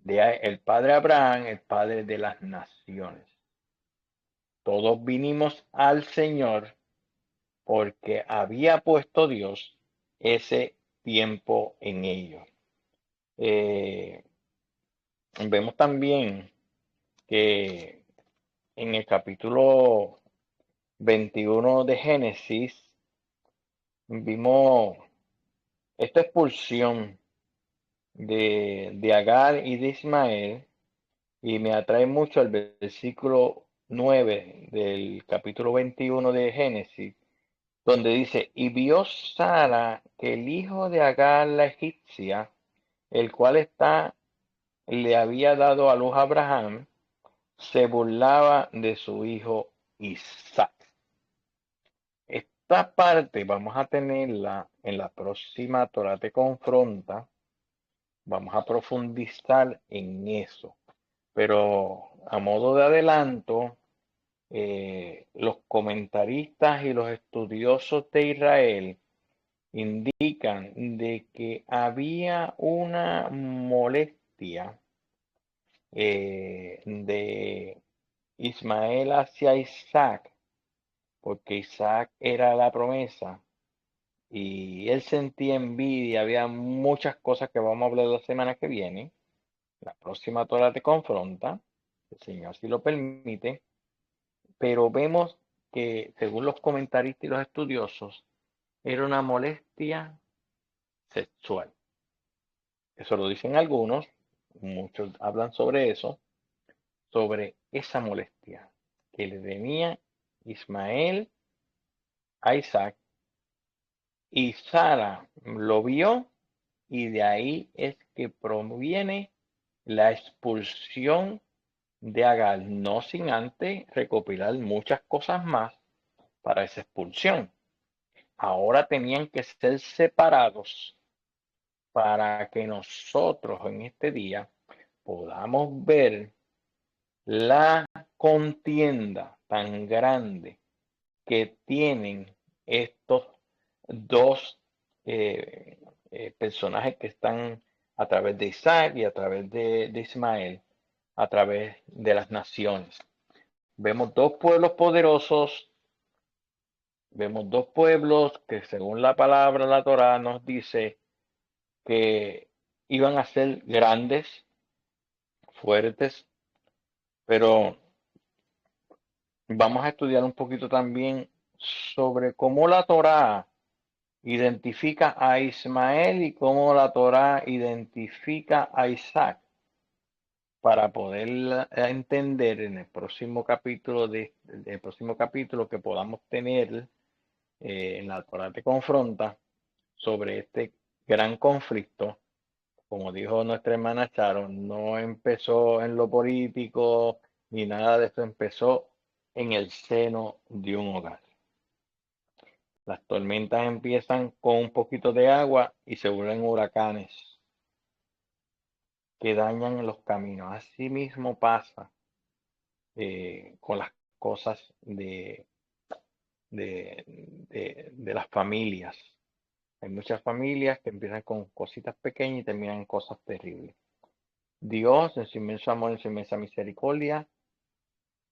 Abraham, el Padre de las naciones. Todos vinimos al Señor porque había puesto Dios ese tiempo en ellos. Eh, Vemos también que en el capítulo 21 de Génesis vimos esta expulsión de Agar y de Ismael, y me atrae mucho el versículo 9 del capítulo 21 de Génesis, donde dice, y vio Sara que el hijo de Agar la egipcia, el cual le había dado a luz a Abraham, se burlaba de su hijo Isaac. Esta parte vamos a tenerla en la próxima Torah te confronta. Vamos a profundizar en eso. Pero a modo de adelanto, los comentaristas y los estudiosos de Israel indican de que había una molestia de Ismael hacia Isaac, porque Isaac era la promesa y él sentía envidia. Había muchas cosas que vamos a hablar la semana que viene. La próxima Torah te confronta, el Señor si lo permite, pero vemos que según los comentaristas y los estudiosos, era una molestia sexual. Eso lo dicen algunos, muchos hablan sobre eso, sobre esa molestia que le tenía Ismael a Isaac Y Sara lo vio y de ahí es que proviene la expulsión de Agar, no sin antes recopilar muchas cosas más para esa expulsión. Ahora tenían que ser separados para que nosotros en este día podamos ver la contienda tan grande que tienen estos dos personajes que están a través de Isaac y a través de Ismael, a través de las naciones. Vemos dos pueblos poderosos, vemos dos pueblos que según la palabra, la Torá nos dice que iban a ser grandes, fuertes, pero vamos a estudiar un poquito también sobre cómo la Torá identifica a Ismael y cómo la Torá identifica a Isaac para poder entender en el próximo capítulo que podamos tener en la Torá te confronta sobre este gran conflicto. Como dijo nuestra hermana Sharon, no empezó en lo político ni nada de eso, empezó en el seno de un hogar. Las tormentas empiezan con un poquito de agua y se vuelven huracanes que dañan los caminos. Así mismo pasa con las cosas de las familias. Hay muchas familias que empiezan con cositas pequeñas y terminan en cosas terribles. Dios, en su inmenso amor, en su inmensa misericordia,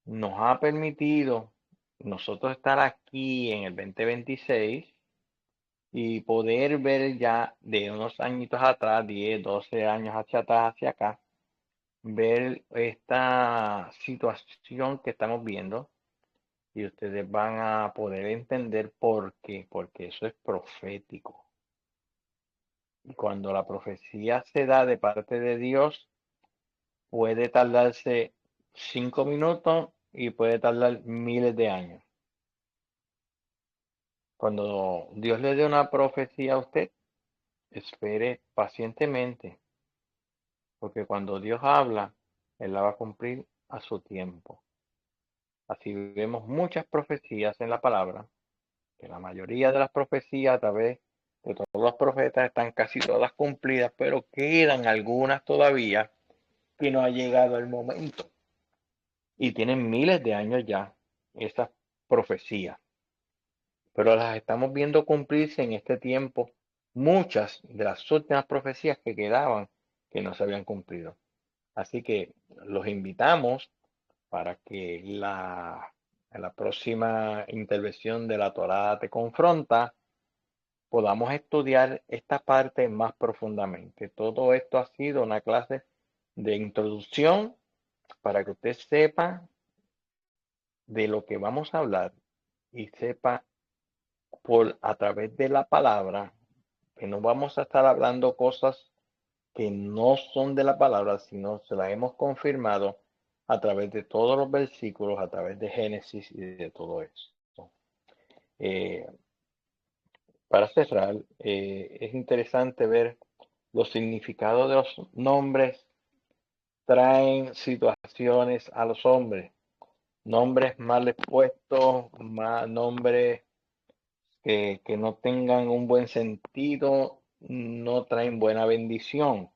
nos ha permitido nosotros estar aquí en el 2026 y poder ver ya de unos añitos atrás, 10, 12 años hacia atrás, hacia acá, ver esta situación que estamos viendo y ustedes van a poder entender por qué, porque eso es profético. Y cuando la profecía se da de parte de Dios, puede tardarse 5 minutos y puede tardar miles de años. Cuando Dios le dé una profecía a usted, espere pacientemente, porque cuando Dios habla, Él la va a cumplir a su tiempo. Así vemos muchas profecías en la palabra, que la mayoría de las profecías a través de todos los profetas están casi todas cumplidas, pero quedan algunas todavía que no ha llegado el momento. Y tienen miles de años ya esas profecías, pero las estamos viendo cumplirse en este tiempo. Muchas de las últimas profecías que quedaban que no se habían cumplido. Así que los invitamos para que en la próxima intervención de la Torá te confronta, podamos estudiar esta parte más profundamente. Todo esto ha sido una clase de introducción para que usted sepa de lo que vamos a hablar y sepa a través de la palabra que no vamos a estar hablando cosas que no son de la palabra, sino se las hemos confirmado a través de todos los versículos, a través de Génesis y de todo eso. Eh, para cerrar, es interesante ver los significados de los nombres traen situaciones a los hombres, nombres mal expuestos, nombres que no tengan un buen sentido, no traen buena bendición.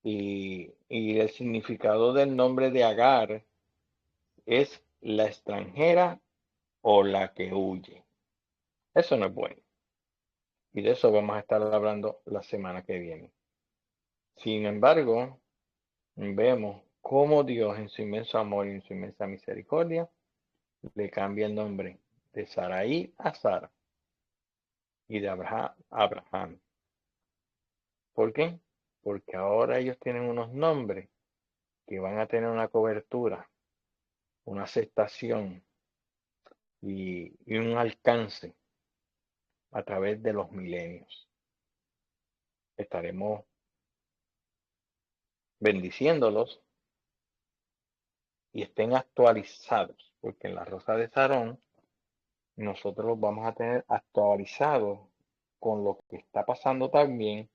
Y el significado del nombre de Agar es la extranjera o la que huye. Eso no es bueno. Y de eso vamos a estar hablando la semana que viene. Sin embargo, vemos cómo Dios en su inmenso amor y en su inmensa misericordia le cambia el nombre de Sarai a Sara y de Abraham a Abraham. ¿Por qué? Porque ahora ellos tienen unos nombres que van a tener una cobertura, una aceptación y un alcance a través de los milenios. Estaremos bendiciéndolos y estén actualizados, porque en la Rosa de Sarón nosotros los vamos a tener actualizados con lo que está pasando también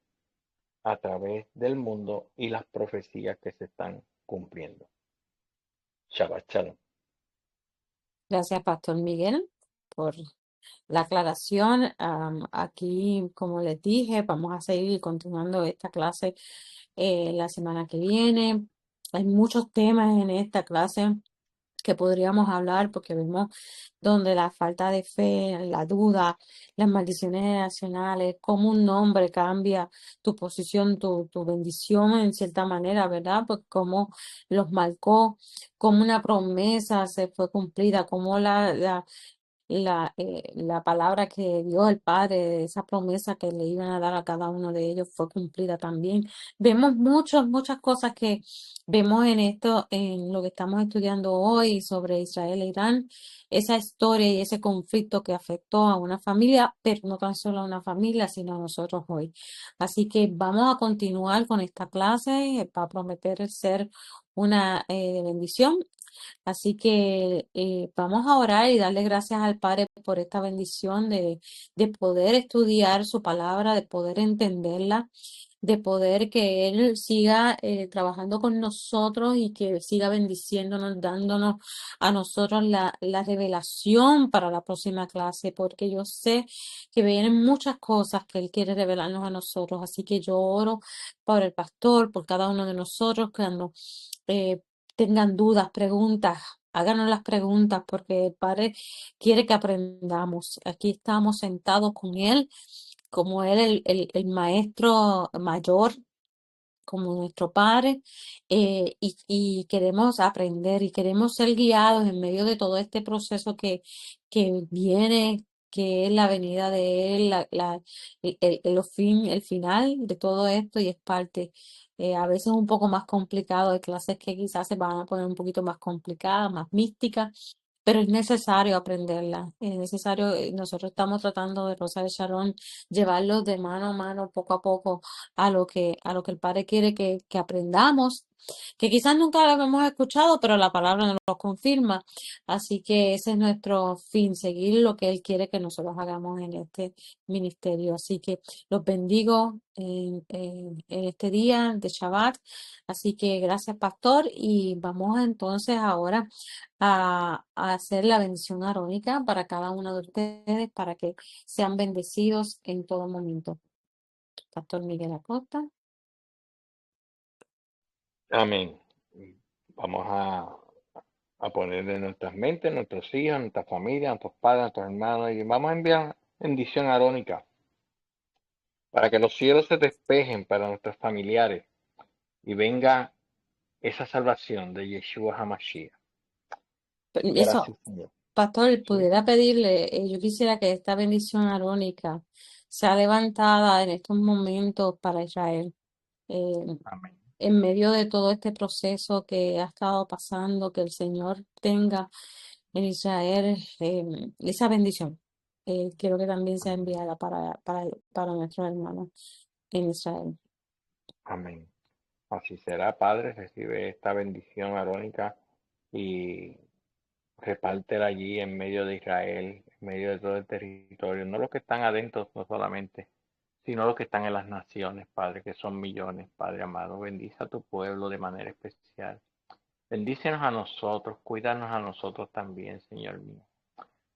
a través del mundo y las profecías que se están cumpliendo. Shabbat Shalom. Gracias, Pastor Miguel, por la aclaración. Aquí, como les dije, vamos a seguir continuando esta clase la semana que viene. Hay muchos temas en esta clase que podríamos hablar porque vemos donde la falta de fe, la duda, las maldiciones generacionales, cómo un nombre cambia tu posición, tu bendición en cierta manera, ¿verdad? Pues cómo los marcó, cómo una promesa se fue cumplida, cómo la palabra que dio el Padre, esa promesa que le iban a dar a cada uno de ellos fue cumplida también. Vemos muchas cosas que vemos en esto, en lo que estamos estudiando hoy sobre Israel e Irán, esa historia y ese conflicto que afectó a una familia, pero no tan solo a una familia, sino a nosotros hoy. Así que vamos a continuar con esta clase, para prometer ser una bendición. Así que vamos a orar y darle gracias al Padre por esta bendición de poder estudiar su palabra, de poder entenderla, de poder que Él siga trabajando con nosotros y que siga bendiciéndonos, dándonos a nosotros la revelación para la próxima clase, porque yo sé que vienen muchas cosas que Él quiere revelarnos a nosotros. Así que yo oro por el pastor, por cada uno de nosotros, cuando eh, tengan dudas, preguntas, háganos las preguntas porque el Padre quiere que aprendamos. Aquí estamos sentados con Él, como Él, el maestro mayor, como nuestro Padre, y queremos aprender y queremos ser guiados en medio de todo este proceso que viene, que es la venida de Él, el final de todo esto y es parte. A veces un poco más complicado, hay clases que quizás se van a poner un poquito más complicadas, más místicas, pero es necesario aprenderla, es necesario, nosotros estamos tratando de Rosa de Sharon llevarlos de mano a mano, poco a poco, a lo que el Padre quiere que aprendamos, que quizás nunca lo hemos escuchado, pero la palabra nos lo confirma. Así que ese es nuestro fin, seguir lo que Él quiere que nosotros hagamos en este ministerio. Así que los bendigo en este día de Shabbat. Así que gracias, Pastor, y vamos entonces ahora a hacer la bendición arónica para cada uno de ustedes, para que sean bendecidos en todo momento. Pastor Miguel Acosta. Amén. Vamos a poner en nuestras mentes, nuestros hijos, nuestra familia, nuestros padres, nuestros hermanos, y vamos a enviar bendición arónica para que los cielos se despejen para nuestros familiares y venga esa salvación de Yeshua HaMashiach. Permiso, Gracias, Señor. Pastor, ¿Sí? pudiera pedirle, yo quisiera que esta bendición arónica sea levantada en estos momentos para Israel. eh, Amén. en medio de todo este proceso que ha estado pasando, que el Señor tenga en Israel esa bendición. Quiero que también sea Amén. enviada para nuestros hermanos en Israel. Amén. Así será, Padre, recibe esta bendición arónica y repártela allí en medio de Israel, en medio de todo el territorio, no los que están adentro, no solamente, sino los que están en las naciones, Padre, que son millones, Padre amado. Bendice a tu pueblo de manera especial. Bendícenos a nosotros, cuídanos a nosotros también, Señor mío,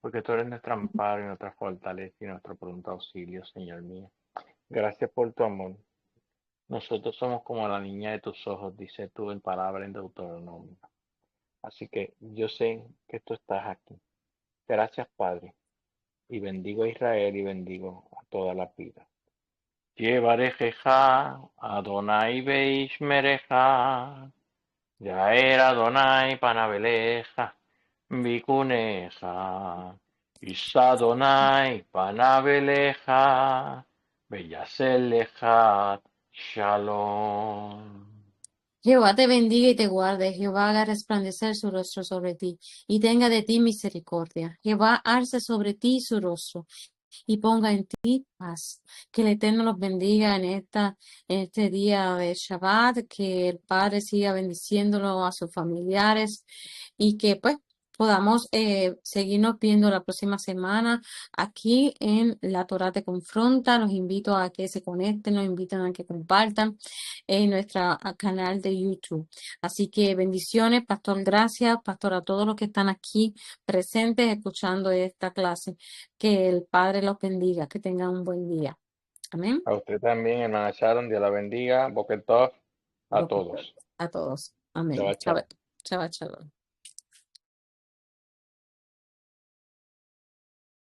porque tú eres nuestro amparo y nuestra fortaleza y nuestro pronto auxilio, Señor mío. Gracias por tu amor. Nosotros somos como la niña de tus ojos, dice tú en palabra en Deuteronomio. Así que yo sé que tú estás aquí. Gracias, Padre, y bendigo a Israel y bendigo a toda la vida. Yevarejeja, Adonai Mereja, Yaer Adonai Panabeleja, Bikuneja, Isadonai Panabeleja, Beyaseleja, Shalom. Jehová te bendiga y te guarde. Jehová haga resplandecer su rostro sobre ti y tenga de ti misericordia. Jehová alce sobre ti su rostro y ponga en ti paz. Que el Eterno los bendiga en este día de Shabbat, que el Padre siga bendiciéndolo a sus familiares y que pues podamos seguirnos viendo la próxima semana aquí en La Torá Te Confronta. Los invito a que se conecten, los invitan a que compartan en nuestro canal de YouTube. Así que bendiciones, pastor, gracias, pastor, a todos los que están aquí presentes escuchando esta clase. Que el Padre los bendiga, que tengan un buen día. Amén. A usted también, hermana Sharon, Dios la bendiga. Boker Tov a Boca todos. a todos. Amén. Chao, Chao, chao. chao, chao.